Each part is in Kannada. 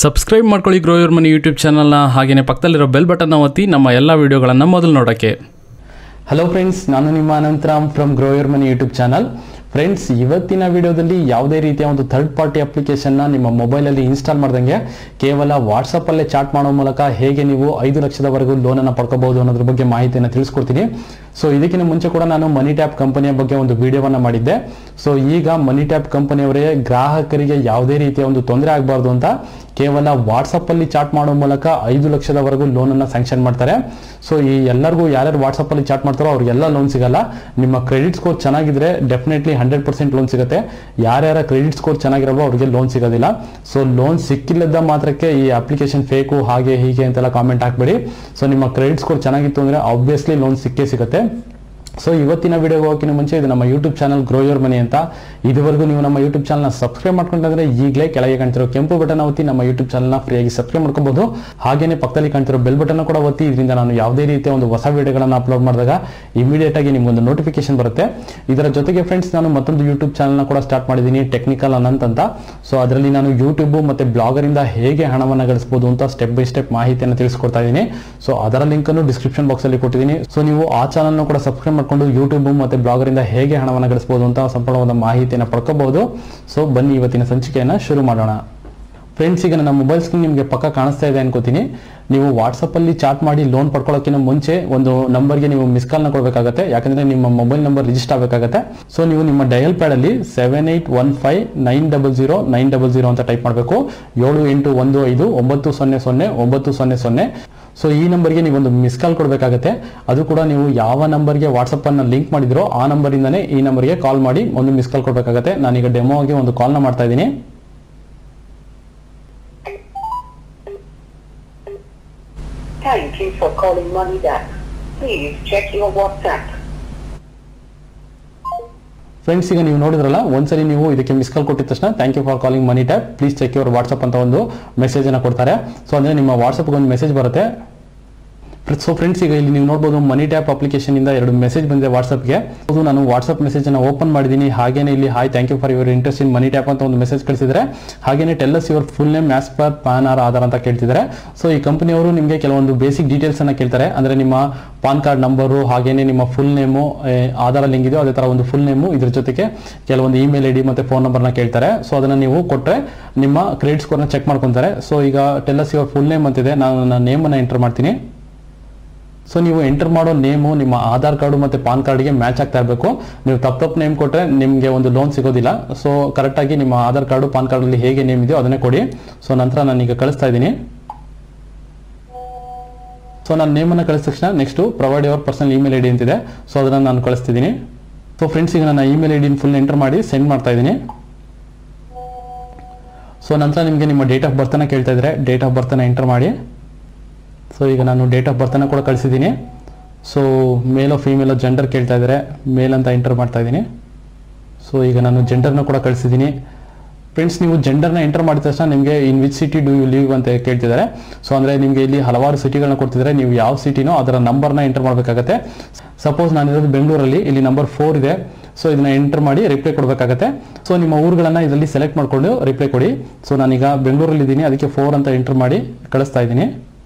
ಸಬ್ಸ್ಕ್ರೈಬ್ ಮಾಡ್ಕೊಳ್ಳಿ ಗ್ರೋ ಯುವರ್ ಮನಿ ಯೂಟ್ಯೂಬ್ ಚಾನಲ್ನ. ಹಾಗೆಯೇ ಪಕ್ಕದಲ್ಲಿರೋ ಬೆಲ್ ಬಟನ್ನ ಒತ್ತಿ ನಮ್ಮ ಎಲ್ಲ ವಿಡಿಯೋಗಳನ್ನು ಮೊದಲು ನೋಡೋಕ್ಕೆ. ಹಲೋ ಫ್ರೆಂಡ್ಸ್, ನಾನು ನಿಮ್ಮ Anantharam from grow your money YouTube channel. Friends, ಇವತ್ತಿನ ವಿಡಿಯೋದಲ್ಲಿ ಯಾವುದೇ ರೀತಿಯ ಒಂದು ಥರ್ಡ್ ಪಾರ್ಟಿ ಅಪ್ಲಿಕೇಶನ್ನ ನಿಮ್ಮ ಮೊಬೈಲಲ್ಲಿ ಇನ್ಸ್ಟಾಲ್ ಮಾಡ್ದಂಗೆ ಕೇವಲ ವಾಟ್ಸಪ್ಪಲ್ಲೇ ಚಾಟ್ ಮಾಡೋ ಮೂಲಕ ಹೇಗೆ ನೀವು 5 ಲಕ್ಷದವರೆಗೂ ಲೋನನ್ನು ಪಡ್ಕೋಬಹುದು ಅನ್ನೋದ್ರ ಬಗ್ಗೆ ಮಾಹಿತಿಯನ್ನು ತಿಳಿಸ್ಕೊಡ್ತೀನಿ. ಸೊ ಇದಕ್ಕಿಂತ ಮುಂಚೆ ಕೂಡ ನಾನು ಮನಿ ಟ್ಯಾಪ್ ಕಂಪನಿಯ ಬಗ್ಗೆ ಒಂದು ವಿಡಿಯೋವನ್ನು ಮಾಡಿದ್ದೆ. ಸೊ ಈಗ ಮನಿ ಟ್ಯಾಪ್ ಕಂಪನಿಯವರೇ ಗ್ರಾಹಕರಿಗೆ ಯಾವುದೇ ರೀತಿಯ ಒಂದು ತೊಂದರೆ ಆಗಬಾರ್ದು ಅಂತ ಕೇವಲ ವಾಟ್ಸಪ್ಪಲ್ಲಿ ಚಾಟ್ ಮಾಡೋ ಮೂಲಕ 5 ಲಕ್ಷದವರೆಗೂ ಲೋನನ್ನು ಸ್ಯಾಂಕ್ಷನ್ ಮಾಡ್ತಾರೆ. ಸೊ ಈ ಎಲ್ಲರಿಗೂ ಯಾರ್ಯಾರು ವಾಟ್ಸಪ್ಪಲ್ಲಿ ಚಾಟ್ ಮಾಡ್ತಾರೋ ಅವ್ರಿಗೆಲ್ಲ ಲೋನ್ ಸಿಗಲ್ಲ. ನಿಮ್ಮ ಕ್ರೆಡಿಟ್ ಸ್ಕೋರ್ ಚೆನ್ನಾಗಿದ್ರೆ ಡೆಫಿನೆಟ್ಲಿ 100% ಲೋನ್ ಸಿಗುತ್ತೆ. ಯಾರ್ಯಾರ ಕ್ರೆಡಿಟ್ ಸ್ಕೋರ್ ಚೆನ್ನಾಗಿರಲ್ವೋ ಅವ್ರಿಗೆ ಲೋನ್ ಸಿಗೋದಿಲ್ಲ. ಸೊ ಲೋನ್ ಸಿಕ್ಕಿಲ್ಲದ ಮಾತ್ರಕ್ಕೆ ಈ ಅಪ್ಲಿಕೇಶನ್ ಫೇಕು ಹಾಗೆ ಹೀಗೆ ಅಂತೆಲ್ಲ ಕಾಮೆಂಟ್ ಹಾಕ್ಬೇಡಿ. ಸೊ ನಿಮ್ಮ ಕ್ರೆಡಿಟ್ ಸ್ಕೋರ್ ಚೆನ್ನಾಗಿತ್ತು ಅಂದರೆ ಆಬ್ವಿಯಸ್ಲಿ ಲೋನ್ ಸಿಕ್ಕೇ ಸಿಗುತ್ತೆ. ಸೊ ಇವತ್ತಿನ ವಿಡಿಯೋಗೆ ಹೋಗೋಕ್ಕಿಂತ ಮುಂಚೆ ಇದು ನಮ್ಮ YouTube channel grow your money ಅಂತ. ಇದುವರೆಗೂ ನೀವು ನಮ್ಮ ಯೂಟ್ಯೂಬ್ ಚಾನಲ್ನ ಸಬ್ಸ್ಕ್ರೈಬ್ ಮಾಡ್ಕೊಂಡ್ರೆ ಈಗಲೇ ಕೆಳಗೆ ಕಾಣ್ತಿರೋ ಕೆಂಪು ಬಟನ್ ಒತ್ತಿ ನಮ್ಮ ಯೂಟ್ಯೂಬ್ ಚಾನಲ್ನ ಫ್ರೀಯಾಗಿ ಸಬ್ಸ್ಕ್ರೈಬ್ ಮಾಡ್ಕೋಬಹುದು. ಹಾಗೇನೆ ಪಕ್ಕದಲ್ಲಿ ಕಾಣ್ತಿರೋ ಬೆಲ್ ಬಟನ್ ಕೂಡ ಒತ್ತಿ. ಇದರಿಂದ ನಾನು ಯಾವುದೇ ರೀತಿಯ ಒಂದು ಹೊಸ ವಿಡಿಯೋಗಳನ್ನು ಅಪ್ಲೋಡ್ ಮಾಡಿದಾಗ ಇಮಿಡಿಯೇಟ್ ಆಗಿ ನಿಮ್ಗೊಂದು ನೋಟಿಫಿಕೇಶನ್ ಬರುತ್ತೆ. ಇದರ ಜೊತೆಗೆ ಫ್ರೆಂಡ್ಸ್, ನಾನು ಮತ್ತೊಂದು ಯೂಟ್ಯೂಬ್ ಚಾನಲ್ನ ಕೂಡ ಸ್ಟಾರ್ಟ್ ಮಾಡಿದ್ದೀನಿ, ಟೆಕ್ನಿಕಲ್ ಅನಂತ್ ಅಂತ. ಸೊ ಅದರಲ್ಲಿ ನಾನು ಯೂಟ್ಯೂಬ್ ಮತ್ತೆ ಬ್ಲಾಗರ್ ಇಂದ ಹೇಗೆ ಹಣವನ್ನು ಗಳಿಸಬಹುದು ಅಂತ ಸ್ಟೆಪ್ ಬೈ ಸ್ಟೆಪ್ ಮಾಹಿತಿಯನ್ನು ತಿಳಿಸ್ಕೊಡ್ತಾ ಇದ್ದೀನಿ. ಸೊ ಅದರ ಲಿಂಕ್ ಅನ್ನು ಡಿಸ್ಕ್ರಿಪ್ಷನ್ ಬಾಕ್ಸ್ ಅಲ್ಲಿ ಕೊಟ್ಟಿದ್ದೀನಿ. ಸೊ ನೀವು ಆ ಚಾನಲ್ನ ಕೂಡ ಸಬ್ಸ್ಕ್ರೈಬ್ ಮಾಡ್ಕೊಂಡು ಯೂಟ್ಯೂಬ್ ಮತ್ತೆ ಬ್ಲಾಗರ್ ಇಂದ ಹೇಗೆ ಹಣವನ್ನು ಗಳಿಸಬಹುದು ಅಂತ ಸಂಪೂರ್ಣವಾದ ಮಾಹಿತಿಯನ್ನು ಪಡ್ಕೋಬಹುದು. ಸೊ ಬನ್ನಿ ಇವತ್ತಿನ ಸಂಚಿಕೆಯನ್ನು ಶುರು ಮಾಡೋಣ. ಫ್ರೆಂಡ್ಸ್, ಈಗ ನನ್ನ ಮೊಬೈಲ್ ಸ್ಕ್ರೀನ್ ನಿಮಗೆ ಪಕ್ಕ ಕಾಣಿಸ್ತಾ ಇದೆ ಅನ್ಕೋತೀನಿ. ನೀವು ವಾಟ್ಸಪ್ ಅಲ್ಲಿ ಚಾಟ್ ಮಾಡಿ ಲೋನ್ ಪಡ್ಕೊಳ್ಳೋಕ್ಕಿಂತ ಮುಂಚೆ ಒಂದು ನಂಬರ್ಗೆ ನೀವು ಮಿಸ್ ಕಾಲ್ನ ಕೊಡಬೇಕಾಗುತ್ತೆ. ಯಾಕಂದ್ರೆ ನಿಮ್ಮ ಮೊಬೈಲ್ ನಂಬರ್ ರಿಜಿಸ್ಟರ್ ಆಗಬೇಕಾಗುತ್ತೆ. ಸೊ ನೀವು ನಿಮ್ಮ ಡಯಲ್ ಪ್ಯಾಡ್ ಅಲ್ಲಿ 7815900900 ಅಂತ ಟೈಪ್ ಮಾಡಬೇಕು. 7815900900. ಸೊ ಈ ನಂಬರ್ಗೆ ನೀವು ಒಂದು ಮಿಸ್ ಕಾಲ್ ಕೊಡಬೇಕಾಗುತ್ತೆ. ಅದು ಕೂಡ ನೀವು ಯಾವ ನಂಬರ್ಗೆ ವಾಟ್ಸಪ್ ಅನ್ನ ಲಿಂಕ್ ಮಾಡಿದ್ರೋ ಆ ನಂಬರಿಂದನೇ ಈ ನಂಬರ್ಗೆ ಕಾಲ್ ಮಾಡಿ ಒಂದು ಮಿಸ್ ಕಾಲ್ ಕೊಡಬೇಕಾಗುತ್ತೆ. ನಾನೀಗ ಡೆಮೋ ಆಗಿ ಒಂದು ಕಾಲ್ನ ಮಾಡ್ತಾ ಇದ್ದೀನಿ. Thank you for calling MoneyTap. Please check your WhatsApp. Friends, ಈಗ ನೀವು ನೋಡಿದ್ರಲ್ಲ, ಒಂದ್ಸರಿ ನೀವು ಇದಕ್ಕೆ ಮಿಸ್ ಕಾಲ್ ಕೊಟ್ಟಿದ ತಕ್ಷಣ thank you for calling MoneyTap, please check your WhatsApp ಅಂತ ಒಂದು ಮೆಸೇಜ್ ಅನ್ನು ಕೊಡ್ತಾರೆ. ಸೊ ಅಂದ್ರೆ ನಿಮ್ಮ ವಾಟ್ಸಪ್ಗೆ ಒಂದು ಮೆಸೇಜ್ ಬರುತ್ತೆ. ಸೊ ಫ್ರೆಂಡ್ಸ್, ಈಗ ಇಲ್ಲಿ ನೀವು ನೋಡಬಹುದು ಮನಿ ಟ್ಯಾಪ್ ಅಪ್ಲಿಕೇಶನ್ ಇಂದ 2 ಮೆಸೇಜ್ ಬಂದಿದೆ ವಾಟ್ಸಪ್ಗೆ. ನಾನು ವಾಟ್ಸಪ್ ಮೆಸೇಜ್ ಅನ್ನು ಓಪನ್ ಮಾಡಿದ್ದೀನಿ. ಹಾಗೇನೆ ಇಲ್ಲಿ hi, thank you for your interest in MoneyTap ಅಂತ ಒಂದು ಮೆಸೇಜ್ ಕಳಿಸಿದ್ರೆ. ಹಾಗೇನೆ tell us your full name as per PAN or Aadhaar ಅಂತ ಕೇಳ್ತಿದ್ದಾರೆ. ಸೊ ಈ ಕಂಪನಿಯವರು ನಿಮಗೆ ಕೆಲವೊಂದು ಬೇಸಿಕ್ ಡೀಟೇಲ್ಸ್ ಅನ್ನ ಕೇಳ್ತಾರೆ. ಅಂದ್ರೆ ನಿಮ್ಮ ಪಾನ್ ಕಾರ್ಡ್ ನಂಬರು, ಹಾಗೇನೆ ನಿಮ್ಮ ಫುಲ್ ನೇಮು, ಆಧಾರ್ ಲಿಂಕ್ ಇದೆಯೋ ಅದೇ ತರ ಒಂದು ಫುಲ್ ನೇಮು, ಇದ್ರ ಜೊತೆಗೆ ಕೆಲವೊಂದು ಇಮೇಲ್ ಐಡಿ ಮತ್ತೆ ಫೋನ್ ನಂಬರ್ನ ಕೇಳ್ತಾರೆ. ಸೊ ಅದನ್ನ ನೀವು ಕೊಟ್ಟರೆ ನಿಮ್ಮ ಕ್ರೆಡಿಟ್ ಸ್ಕೋರ್ನ ಚೆಕ್ ಮಾಡ್ಕೊಂತಾರೆ. ಸೊ ಈಗ tell us your full name ಅಂತಿದೆ, ನಾನು ನನ್ನ ನೇಮನ್ನು ಎಂಟರ್ ಮಾಡ್ತೀನಿ. ಸೊ ನೀವು ಎಂಟರ್ ಮಾಡೋ ನೇಮು ನಿಮ್ಮ ಆಧಾರ್ ಕಾರ್ಡು ಮತ್ತೆ ಪಾನ್ ಕಾರ್ಡ್ಗೆ ಮ್ಯಾಚ್ ಆಗ್ತಾ ಇರಬೇಕು. ನೀವು ತಪ್ಪು ನೇಮ್ ಕೊಟ್ಟರೆ ನಿಮಗೆ ಒಂದು ಲೋನ್ ಸಿಗೋದಿಲ್ಲ. ಸೊ ಕರೆಕ್ಟಾಗಿ ನಿಮ್ಮ ಆಧಾರ್ ಕಾರ್ಡು ಪಾನ್ ಕಾರ್ಡಲ್ಲಿ ಹೇಗೆ ನೇಮ್ ಇದೆಯೋ ಅದನ್ನೇ ಕೊಡಿ. ಸೊ ನಂತರ ನಾನೀಗ ಕಳಿಸ್ತಾ ಇದ್ದೀನಿ. ಸೊ ನಾನು ನೇಮನ್ನು ಕಳಿಸಿದ ತಕ್ಷಣ next provide your personal email ID ಅಂತಿದೆ. ಸೊ ಅದನ್ನು ನಾನು ಕಳಿಸ್ತಿದ್ದೀನಿ. ಸೊ ಫ್ರೆಂಡ್ಸ್, ಈಗ ನನ್ನ ಇಮೇಲ್ ಐಡಿನ ಫುಲ್ ಎಂಟರ್ ಮಾಡಿ ಸೆಂಡ್ ಮಾಡ್ತಾ ಇದ್ದೀನಿ. ಸೊ ನಂತರ ನಿಮಗೆ ನಿಮ್ಮ ಡೇಟ್ ಆಫ್ ಬರ್ತನ್ನ ಕೇಳ್ತಾ ಇದ್ದಾರೆ. ಡೇಟ್ ಆಫ್ ಬರ್ತನ್ನ ಎಂಟರ್ ಮಾಡಿ. ಸೊ ಈಗ ನಾನು ಡೇಟ್ ಆಫ್ ಬರ್ತನ್ನ ಕೂಡ ಕಳಿಸಿದ್ದೀನಿ. ಸೊ ಮೇಲೋ ಫೀಮೇಲೋ ಜೆಂಡರ್ ಕೇಳ್ತಾ ಇದ್ದಾರೆ. ಮೇಲ್ ಅಂತ ಎಂಟರ್ ಮಾಡ್ತಾ ಇದ್ದೀನಿ. ಸೊ ಈಗ ನಾನು ಜೆಂಡರ್ನ ಕೂಡ ಕಳಿಸಿದ್ದೀನಿ. ಫ್ರೆಂಡ್ಸ್, ನೀವು ಜೆಂಡರ್ನ ಎಂಟರ್ ಮಾಡಿದ ತಕ್ಷಣ ನಿಮಗೆ in which city do you live ಅಂತ ಕೇಳ್ತಿದ್ದಾರೆ. ಸೊ ಅಂದರೆ ನಿಮಗೆ ಇಲ್ಲಿ ಹಲವಾರು ಸಿಟಿಗಳನ್ನ ಕೊಡ್ತಿದ್ದಾರೆ. ನೀವು ಯಾವ ಸಿಟಿನೋ ಅದರ ನಂಬರ್ನ ಎಂಟರ್ ಮಾಡಬೇಕಾಗತ್ತೆ. ಸಪೋಸ್ ನಾನಿರೋದು ಬೆಂಗಳೂರಲ್ಲಿ, ಇಲ್ಲಿ ನಂಬರ್ 4 ಇದೆ. ಸೊ ಇದನ್ನ ಎಂಟರ್ ಮಾಡಿ ರಿಪ್ಲೈ ಕೊಡಬೇಕಾಗತ್ತೆ. ಸೊ ನಿಮ್ಮ ಊರುಗಳನ್ನ ಇದರಲ್ಲಿ ಸೆಲೆಕ್ಟ್ ಮಾಡಿಕೊಂಡು ರಿಪ್ಲೈ ಕೊಡಿ. ಸೊ ನಾನೀಗ ಬೆಂಗಳೂರಲ್ಲಿ ಇದ್ದೀನಿ, ಅದಕ್ಕೆ 4 ಅಂತ ಎಂಟರ್ ಮಾಡಿ ಕಳಿಸ್ತಾ ಇದ್ದೀನಿ.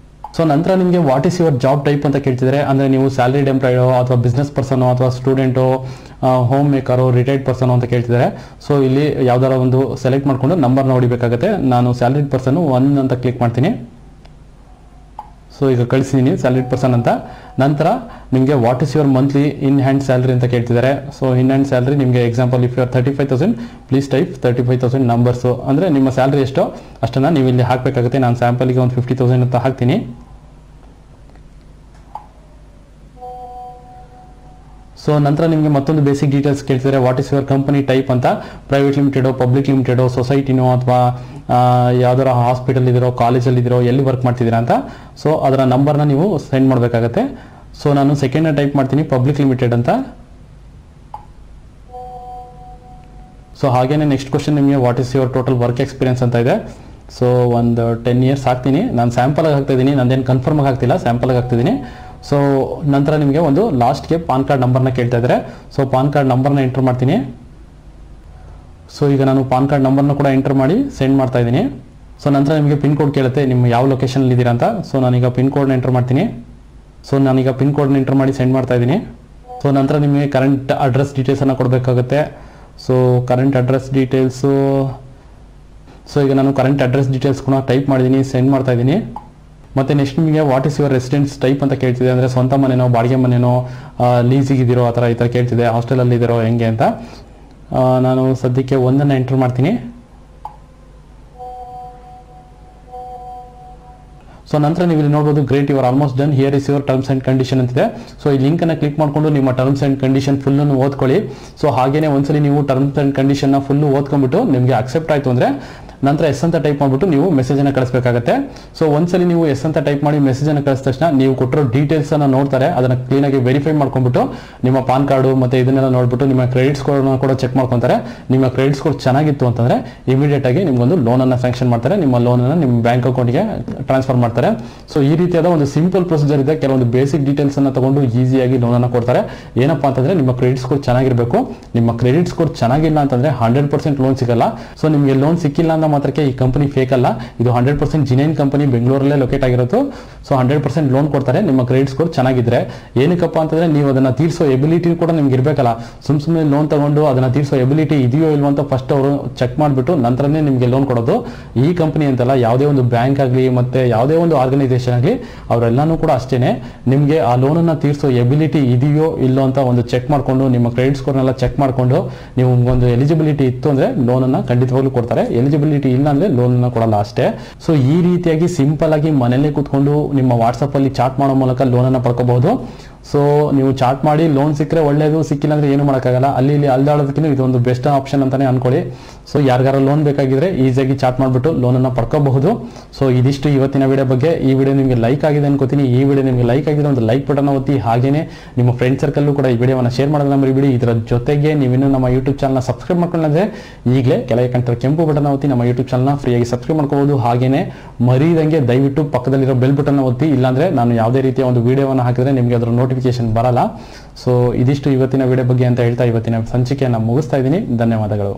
ಸೊ ನಂತರ ನಿಮಗೆ what is your job type ಅಂತ ಕೇಳ್ತಿದ್ದಾರೆ. ಅಂದರೆ ನೀವು ಸ್ಯಾಲರಿಡ್ ಎಂಪ್ಲಾಯೋ ಅಥವಾ ಬಿಸ್ನೆಸ್ ಪರ್ಸನೋ ಅಥವಾ ಸ್ಟೂಡೆಂಟೋ, ಹೋಮ್ ಮೇಕರೋ, ರಿಟೈರ್ಡ್ ಪರ್ಸನೋ ಅಂತ ಕೇಳ್ತಿದ್ದಾರೆ. ಸೊ ಇಲ್ಲಿ ಯಾವ್ದಾರ ಒಂದು ಸೆಲೆಕ್ಟ್ ಮಾಡಿಕೊಂಡು ನಂಬರ್ನ ಹೊಡಿಬೇಕಾಗುತ್ತೆ. ನಾನು ಸ್ಯಾಲರಿಡ್ ಪರ್ಸನ್ 1 ಅಂತ ಕ್ಲಿಕ್ ಮಾಡ್ತೀನಿ. ಸೊ ಈಗ ಕಳಿಸಿದ್ದೀನಿ ಸ್ಯಾಲರಿಡ್ ಪರ್ಸನ್ ಅಂತ. ನಂತರ ನಿಮಗೆ what is your monthly in hand salary ಅಂತ ಕೇಳ್ತಿದ್ದಾರೆ. ಸೊ ಇನ್ ಹ್ಯಾಂಡ್ ಸ್ಯಾಲರಿ ನಿಮಗೆ example if your 35,000 please type 35,000 numbers. ಅಂದರೆ ನಿಮ್ಮ ಸ್ಯಾಲರಿ ಎಷ್ಟೋ ಅಷ್ಟನ್ನು ನೀವು ಇಲ್ಲಿ ಹಾಕಬೇಕಾಗುತ್ತೆ. ನಾನು ಸ್ಯಾಂಪಲ್ಗೆ ಒಂದು 50,000 ಅಂತ ಹಾಕ್ತೀನಿ. ಸೊ ನಂತರ ನಿಮಗೆ ಮತ್ತೊಂದು ಬೇಸಿಕ್ ಡೀಟೇಲ್ಸ್ ಕೇಳ್ತಿದ್ದಾರೆ. What is your company type ಅಂತ, ಪ್ರೈವೇಟ್ ಲಿಮಿಟೆಡೋ, ಪಬ್ಲಿಕ್ ಲಿಮಿಟೆಡೋ, ಸೊಸೈಟಿನೋ ಅಥವಾ ಯಾವ್ದಾರ ಹಾಸ್ಪಿಟಲ್ ಇದಿರೋ, ಕಾಲೇಜಲ್ಲಿ ಇದಿರೋ, ಎಲ್ಲಿ ವರ್ಕ್ ಮಾಡ್ತಿದ್ದೀರಾ ಅಂತ. ಸೊ ಅದರ ನಂಬರ್ನ ನೀವು ಸೆಂಡ್ ಮಾಡಬೇಕಾಗತ್ತೆ. ಸೊ ನಾನು ಸೆಕೆಂಡ್ನ ಟೈಪ್ ಮಾಡ್ತೀನಿ, ಪಬ್ಲಿಕ್ ಲಿಮಿಟೆಡ್ ಅಂತ. ಸೊ ಹಾಗೇನೆ ನೆಕ್ಸ್ಟ್ ಕ್ವಶನ್ ನಿಮಗೆ what is your total work experience ಅಂತ ಇದೆ. ಸೊ ಒಂದು 10 years ಹಾಕ್ತೀನಿ. ನಾನು ಸ್ಯಾಂಪಲ್ಗೆ ಹಾಕ್ತಾ ಇದ್ದೀನಿ, ನಂದೇನು ಕನ್ಫರ್ಮ್ ಆಗ್ತಿಲ್ಲ, ಸ್ಯಾಂಪಲ್ಗೆ ಹಾಕ್ತಿದ್ದೀನಿ. ಸೊ ನಂತರ ನಿಮಗೆ ಒಂದು ಲಾಸ್ಟ್ಗೆ ಪಾನ್ ಕಾರ್ಡ್ ನಂಬರ್ನ ಕೇಳ್ತಾ ಇದ್ದಾರೆ. ಸೊ ಪಾನ್ ಕಾರ್ಡ್ ನಂಬರ್ನ ಎಂಟರ್ ಮಾಡ್ತೀನಿ. ಸೊ ಈಗ ನಾನು ಪಾನ್ ಕಾರ್ಡ್ ನಂಬರ್ನ ಕೂಡ ಎಂಟರ್ ಮಾಡಿ ಸೆಂಡ್ ಮಾಡ್ತಾ ಇದ್ದೀನಿ. ಸೊ ನಂತರ ನಿಮಗೆ ಪಿನ್ ಕೋಡ್ ಕೇಳುತ್ತೆ, ನಿಮ್ಮ ಯಾವ ಲೊಕೇಶನಲ್ಲಿ ಇದ್ದೀರಾ ಅಂತ. ಸೊ ನಾನೀಗ ಪಿನ್ ಕೋಡ್ನ ಎಂಟರ್ ಮಾಡ್ತೀನಿ. ಸೊ ನಾನೀಗ ಪಿನ್ ಕೋಡ್ನ ಎಂಟರ್ ಮಾಡಿ ಸೆಂಡ್ ಮಾಡ್ತಾ ಇದ್ದೀನಿ. ಸೊ ನಂತರ ನಿಮಗೆ ಕರೆಂಟ್ ಅಡ್ರೆಸ್ ಡೀಟೇಲ್ಸನ್ನು ಕೊಡಬೇಕಾಗುತ್ತೆ. So current address details, so ಈಗ ನಾನು ಕರೆಂಟ್ ಅಡ್ರೆಸ್ ಡೀಟೇಲ್ಸ್ ಕೂಡ ಟೈಪ್ ಮಾಡಿದ್ದೀನಿ, ಸೆಂಡ್ ಮಾಡ್ತಾ ಇದ್ದೀನಿ. ಮತ್ತು ನೆಕ್ಸ್ಟ್ ನಿಮಗೆ what is your residence type ಅಂತ ಕೇಳ್ತಿದೆ, ಅಂದರೆ ಸ್ವಂತ ಮನೆನೋ ಬಾಡಿಗೆ ಮನೆನೋ ಲೀಸಿಗಿದ್ದೀರೋ ಆ ಥರ ಕೇಳ್ತಿದೆ, ಹಾಸ್ಟೆಲಲ್ಲಿ ಇದ್ದೀರೋ ಹೆಂಗೆ ಅಂತ. ನಾನು ಸದ್ಯಕ್ಕೆ ಒಂದನ್ನು ಎಂಟರ್ ಮಾಡ್ತೀನಿ. ಸೊ ನಂತರ ನೀವು ಇಲ್ಲಿ ನೋಡ್ಬೋದು great your almost done, here is your terms and condition ಅಂತಿದೆ. ಸೊ ಈ ಲಿಂಕನ್ನು ಕ್ಲಿಕ್ ಮಾಡಿಕೊಂಡು ನಿಮ್ಮ ಟರ್ಮ್ಸ್ ಆ್ಯಂಡ್ ಕಂಡೀಷನ್ ಫುಲ್ಲನ್ನು ಓದ್ಕೊಳ್ಳಿ. ಸೊ ಹಾಗೇನೆ ಒಂದ್ಸಲಿ ನೀವು ಟರ್ಮ್ಸ್ ಆ್ಯಂಡ್ ಕಂಡೀಷನ್ನ ಫುಲ್ಲು ಓದ್ಕೊಂಡ್ಬಿಟ್ಟು ನಿಮಗೆ ಅಕ್ಸೆಪ್ಟ್ ಆಯಿತು ಅಂದರೆ ನಂತರ ಎಸ್ ಅಂತ ಟೈಪ್ ಮಾಡಿಬಿಟ್ಟು ನೀವು ಮೆಸೇಜನ್ನು ಕಳಿಸಬೇಕಾಗುತ್ತೆ. ಸೊ ಒಂದ್ಸಲಿ ನೀವು ಎಸ್ ಅಂತ ಟೈಪ್ ಮಾಡಿ ಮೆಸೇಜನ್ನು ಕಳಿಸಿದ ತಕ್ಷಣ ನೀವು ಕೊಟ್ಟಿರೋ ಡೀಟೇಲ್ಸನ್ನು ನೋಡ್ತಾರೆ, ಅದನ್ನು ಕ್ಲೀನಾಗಿ ವೆರಿಫೈ ಮಾಡ್ಕೊಂಡ್ಬಿಟ್ಟು ನಿಮ್ಮ ಪಾನ್ ಕಾರ್ಡು ಮತ್ತು ಇದನ್ನೆಲ್ಲ ನೋಡ್ಬಿಟ್ಟು ನಿಮ್ಮ ಕ್ರೆಡಿಟ್ ಸ್ಕೋರ್ನ ಕೂಡ ಚೆಕ್ ಮಾಡ್ಕೊತಾರೆ. ನಿಮ್ಮ ಕ್ರೆಡಿಟ್ ಸ್ಕೋರ್ ಚೆನ್ನಾಗಿತ್ತು ಅಂತಂದರೆ ಇಮಿಡಿಯೇಟ್ ಆಗಿ ನಿಮಗೊಂದು ಲೋನನ್ನು ಸ್ಯಾಂಕ್ಷನ್ ಮಾಡ್ತಾರೆ, ನಿಮ್ಮ ಲೋನನ್ನು ನಿಮ್ಮ ಬ್ಯಾಂಕ್ ಅಕೌಂಟ್ಗೆ ಟ್ರಾನ್ಸ್ಫರ್ ಮಾಡ್ತಾರೆ. ಸೊ ಈ ರೀತಿಯಾದ ಒಂದು ಸಿಂಪಲ್ ಪ್ರೊಸೀಜರ್ ಇದೆ. ಕೆಲವೊಂದು ಬೇಸಿಕ್ ಡೀಟೇಲ್ಸನ್ನು ತಗೊಂಡು ಈಸಿಯಾಗಿ ಲೋನನ್ನು ಕೊಡ್ತಾರೆ. ಏನಪ್ಪ ಅಂತಂದರೆ ನಿಮ್ಮ ಕ್ರೆಡಿಟ್ ಸ್ಕೋರ್ ಚೆನ್ನಾಗಿರಬೇಕು. ನಿಮ್ಮ ಕ್ರೆಡಿಟ್ ಸ್ಕೋರ್ ಚೆನ್ನಾಗಿಲ್ಲ ಅಂತಂದರೆ 100% ಲೋನ್ ಸಿಗಲ್ಲ. ಸೊ ನಿಮಗೆ ಲೋನ್ ಸಿಕ್ಕಿಲ್ಲ ಅಂತ ಮಾತ್ರಕ್ಕೆ ಈ ಕಂಪನಿ ಫೇಕ್ ಅಲ್ಲ, ಇದು 100% ಜಿನೈನ್ ಕಂಪನಿ, ಬೆಂಗಳೂರಲ್ಲೇ ಲೊಕೇಟ್ ಆಗಿರೋದು. ಸೊ 100% ಲೋನ್ ಕೊಡ್ತಾರೆ ನಿಮ್ಮ ಕ್ರೆಡಿಟ್ ಸ್ಕೋರ್ ಚೆನ್ನಾಗಿದ್ರೆ. ಏನಕ್ಕಪ್ಪ ಅಂತಂದ್ರೆ ನೀವು ಅದನ್ನ ತೀರಿಸೋ ಎಬಿಲಿಟಿ ಕೂಡ ನಿಮ್ಗೆ ಇರಬೇಕಲ್ಲ. ಸುಮ್ಮನೆ ಲೋನ್ ತಗೊಂಡು ಅದನ್ನ ತೀರಿಸೋ ಎಬಿಲಿಟಿ ಇದೆಯೋ ಇಲ್ವೋ ಅಂತ ಫಸ್ಟ್ ಅವರು ಚೆಕ್ ಮಾಡಿಬಿಟ್ಟು ನಂತರನೇ ನಿಮಗೆ ಲೋನ್ ಕೊಡೋದು. ಈ ಕಂಪನಿ ಅಂತಲ್ಲ, ಯಾವುದೇ ಒಂದು ಬ್ಯಾಂಕ್ ಆಗಲಿ ಮತ್ತೆ ಯಾವುದೇ ಒಂದು ಆರ್ಗನೈಸೇಷನ್ ಆಗಲಿ ಅವರೆಲ್ಲಾನು ಕೂಡ ಅಷ್ಟೇನೆ, ನಿಮಗೆ ಆ ಲೋನನ್ನು ತೀರಿಸೋ ಎಬಿಲಿಟಿ ಇದೆಯೋ ಇಲ್ಲೋ ಅಂತ ಒಂದು ಚೆಕ್ ಮಾಡಿಕೊಂಡು ನಿಮ್ಮ ಕ್ರೆಡಿಟ್ ಸ್ಕೋರ್ನೆಲ್ಲ ಚೆಕ್ ಮಾಡಿಕೊಂಡು ನೀವು ಒಂದು ಎಲಿಜಿಬಿಲಿಟಿ ಇತ್ತು ಅಂದರೆ ಲೋನನ್ನು ಖಂಡಿತವಾಗ್ಲೂ ಕೊಡ್ತಾರೆ. ಎಲಿಜಿಬಿಲಿಟಿ ಇಲ್ಲ ಅಂದ್ರೆ ಲೋನ್ ಕೊಡಲ್ಲ ಅಷ್ಟೇ. ಸೊ ಈ ರೀತಿಯಾಗಿ ಸಿಂಪಲ್ ಆಗಿ ಮನೆಯಲ್ಲೇ ಕೂತ್ಕೊಂಡು ನಿಮ್ಮ ವಾಟ್ಸಪ್ ಅಲ್ಲಿ ಚಾಟ್ ಮಾಡೋ ಮೂಲಕ ಲೋನ್ ಅನ್ನ ಪಡ್ಕೋಬಹುದು. ಸೊ ನೀವು ಚಾಟ್ ಮಾಡಿ ಲೋನ್ ಸಿಕ್ಕರೆ ಒಳ್ಳೇದು, ಸಿಕ್ಕಿಲ್ಲ ಅಂದ್ರೆ ಏನು ಮಾಡೋಕ್ಕಾಗಲ್ಲ. ಅಲ್ಲಿ ಇಲ್ಲಿ ಅಲ್ದಾಡೋದಕ್ಕಿಂತ ಇದೊಂದು ಬೆಸ್ಟ್ ಆಪ್ಷನ್ ಅಂತಾನೆ ಅನ್ಕೊಳ್ಳಿ. ಸೊ ಯಾರಿಗಾರ ಲೋನ್ ಬೇಕಾಗಿದ್ರೆ ಈಸಿಯಾಗಿ ಚಾಟ್ ಮಾಡಿಬಿಟ್ಟು ಲೋನನ್ನು ಪಡ್ಕೋಬಹುದು. ಸೊ ಇದಿಷ್ಟು ಇವತ್ತಿನ ವಿಡಿಯೋ ಬಗ್ಗೆ. ಈ ವಿಡಿಯೋ ನಿಮಗೆ ಲೈಕ್ ಆಗಿದೆ ಅನ್ಕೋತೀನಿ. ಈ ವಿಡಿಯೋ ನಿಮಗೆ ಲೈಕ್ ಆಗಿದೆ ಒಂದು ಲೈಕ್ ಬಟನ್ ಒತ್ತಿ, ಹಾಗೇನೆ ನಿಮ್ಮ ಫ್ರೆಂಡ್ ಸರ್ಕಲ್ ಕೂಡ ಈ ವಿಡಿಯೋವನ್ನು ಶೇರ್ ಮಾಡೋದನ್ನ ಮರಿಬೇಡಿ. ಇದರ ಜೊತೆಗೆ ನೀವಿನ್ನೂ ನಮ್ಮ ಯೂಟ್ಯೂಬ್ ಚಾನಲ್ನ ಸಬ್ಸ್ಕ್ರೈಬ್ ಮಾಡ್ಕೊಂಡ್ರೆ ಈಗಲೇ ಕೆಳಗೆ ಕಾಣ್ತಿರೋ ಕೆಂಪು ಬಟನ್ ಒತ್ತಿ ನಮ್ಮ ಯೂಟ್ಯೂಬ್ ಚಾನಲ್ನ ಫ್ರೀಯಾಗಿ ಸಬ್ಸ್ಕ್ರೈಬ್ ಮಾಡ್ಕೋಬಹುದು. ಹಾಗೇನೆ ಮರಿದಂಗೆ ದಯವಿಟ್ಟು ಪಕ್ಕದಲ್ಲಿರೋ ಬೆಲ್ ಬಟನ್ ಒತ್ತಿ, ಇಲ್ಲಾಂದ್ರೆ ನಾನು ಯಾವುದೇ ರೀತಿಯ ಒಂದು ವಿಡಿಯೋವನ್ನು ಹಾಕಿದ್ರೆ ನಿಮಗೆ ಅದರ ನೋಟಿಫಿಕೇಶನ್ ಬರಲ್ಲ. ಸೊ ಇದಿಷ್ಟು ಇವತ್ತಿನ ವಿಡಿಯೋ ಬಗ್ಗೆ ಅಂತ ಹೇಳ್ತಾ ಇವತ್ತಿನ ಸಂಚಿಕೆಯನ್ನು ಮುಗಿಸ್ತಾ ಇದ್ದೀನಿ. ಧನ್ಯವಾದಗಳು.